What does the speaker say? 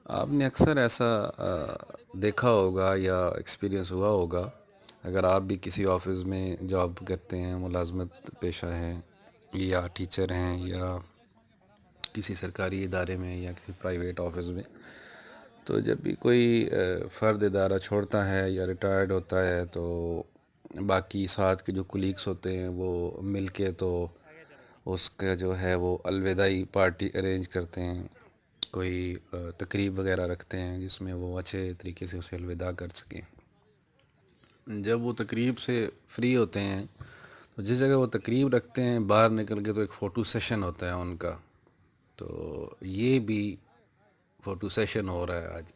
आपने अक्सर ऐसा देखा होगा या एक्सपीरियंस हुआ होगा, अगर आप भी किसी ऑफिस में जॉब करते हैं, मुलाजमत पेशा हैं या टीचर हैं या किसी सरकारी इदारे में या किसी प्राइवेट ऑफिस में, तो जब भी कोई फ़र्द इदारा छोड़ता है या रिटायर्ड होता है तो बाकी साथ के जो कुलीग्स होते हैं वो मिल के तो उसका जो है वो अलविदाई पार्टी अरेंज करते हैं। कोई तकरीब वगैरह रखते हैं जिसमें वो अच्छे तरीके से उसे अलविदा कर सकें। जब वो तकरीब से फ्री होते हैं तो जिस जगह वो तकरीब रखते हैं बाहर निकल के तो एक फ़ोटो सेशन होता है उनका। तो ये भी फ़ोटो सेशन हो रहा है आज।